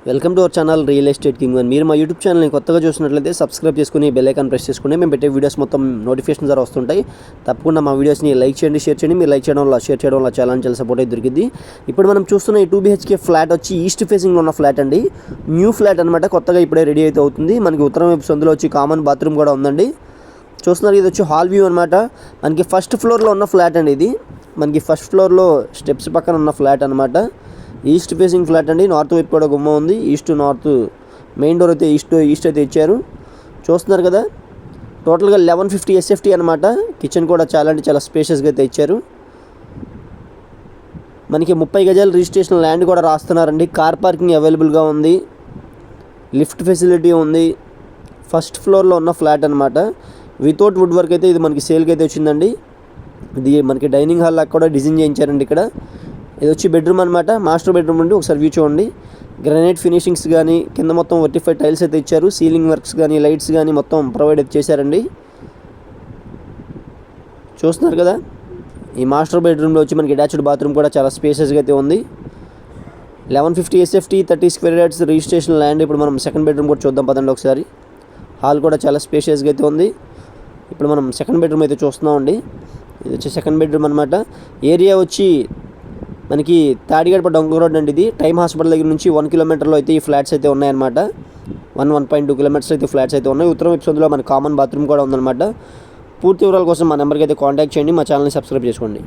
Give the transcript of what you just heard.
Welcome to our channel real estate king one. మీరు మా YouTube ఛానల్ని కొత్తగా చూసినట్లయితే సబ్స్క్రైబ్ చేసుకుని బెల్ ఐకాన్ ప్రెస్ చేసుకుని మేము పెట్టే వీడియోస్ మొత్తం నోటిఫికేషన్ ద్వారా వస్తుంటాయి. తప్పకుండా మా వీడియోస్ని లైక్ చేయండి, షేర్ చేయండి. మీరు లైక్ చేయడం వల్ల, షేర్ చేయడం వల్ల చాలా సపోర్ట్ అయితే దొరికింది. ఇప్పుడు మనం చూస్తున్న ఈ 2 BHK ఫ్లాట్ వచ్చి ఈస్ట్ ఫేసింగ్లో ఉన్న ఫ్లాట్ అండి. న్యూ ఫ్లాట్ అనమాట, కొత్తగా ఇప్పుడే రెడీ అయితే అవుతుంది. మనకి ఉత్తరం వైపు సందులో వచ్చి కామన్ బాత్రూమ్ కూడా ఉందండి. చూస్తున్నారు, ఇది వచ్చి హాల్ వ్యూ అనమాట. మనకి ఫస్ట్ ఫ్లోర్లో ఉన్న ఫ్లాట్ అండి. ఇది మనకి ఫస్ట్ ఫ్లోర్లో స్టెప్స్ పక్కన ఉన్న ఫ్లాట్ అనమాట. ఈస్ట్ ఫేసింగ్ ఫ్లాట్ అండి. నార్త్ వైపు కూడా గుమ్మ ఉంది. ఈస్ట్ నార్త్ మెయిన్ డోర్ అయితే ఈస్ట్ అయితే ఇచ్చారు. చూస్తున్నారు కదా, టోటల్గా 1150 SFT అనమాట. కిచెన్ కూడా చాలా స్పేషియస్గా అయితే ఇచ్చారు. మనకి 30 గజాల రిజిస్ట్రేషన్ ల్యాండ్ కూడా రాస్తున్నారండి. కార్ పార్కింగ్ అవైలబుల్గా ఉంది, లిఫ్ట్ ఫెసిలిటీ ఉంది. ఫస్ట్ ఫ్లోర్లో ఉన్న ఫ్లాట్ అనమాట. వితౌట్ వుడ్ వర్క్ అయితే ఇది మనకి సేల్కి అయితే వచ్చిందండి. ఇది మనకి డైనింగ్ హాల్ లాగా కూడా డిజైన్ చేయించారండి. ఇక్కడ ఇది వచ్చి బెడ్రూమ్ అనమాట. మాస్టర్ బెడ్రూమ్ నుండి ఒకసారి వ్యూ చూడండి. గ్రానైట్ ఫినిషింగ్స్ కానీ కింద మొత్తం వర్టిఫైడ్ టైల్స్ అయితే ఇచ్చారు. సీలింగ్ వర్క్స్ కానీ లైట్స్ కానీ మొత్తం ప్రొవైడ్ అయితే చేశారండి. చూస్తున్నారు కదా, ఈ మాస్టర్ బెడ్రూమ్లో వచ్చి మనకి అటాచ్డ్ బాత్రూమ్ కూడా చాలా స్పేసెస్గా అయితే ఉంది. 1150 SFT 30 square yards registration land. ఇప్పుడు మనం సెకండ్ బెడ్రూమ్ కూడా చూద్దాం పదండి ఒకసారి. హాల్ కూడా చాలా స్పేషియస్గా అయితే ఉంది. ఇప్పుడు మనం సెకండ్ బెడ్రూమ్ అయితే చూస్తున్నామండి. ఇది వచ్చి సెకండ్ బెడ్రూమ్ అనమాట. ఏరియా వచ్చి మనకి తాడిగడప డొంక రోడ్ అండి. ఇది టైమ్ హాస్పిటల్ దగ్గర నుంచి 1 కిలోమీటర్లో అయితే ఈ ఫ్లాట్స్ అయితే ఉన్నాయన్నమాట. 1.2 కిలోమీటర్స్ అయితే ఫ్లాట్స్ అయితే ఉన్నాయి. ఉత్తరం వైపు సందులో మన కామన్ బాత్రూమ్ కూడా ఉందన్నమాట. పూర్తి వివరాల కోసం మా నెంబర్కి అయితే కాంటాక్ట్ చేయండి. మా ఛానల్ని సబ్స్క్రైబ్ చేసుకోండి.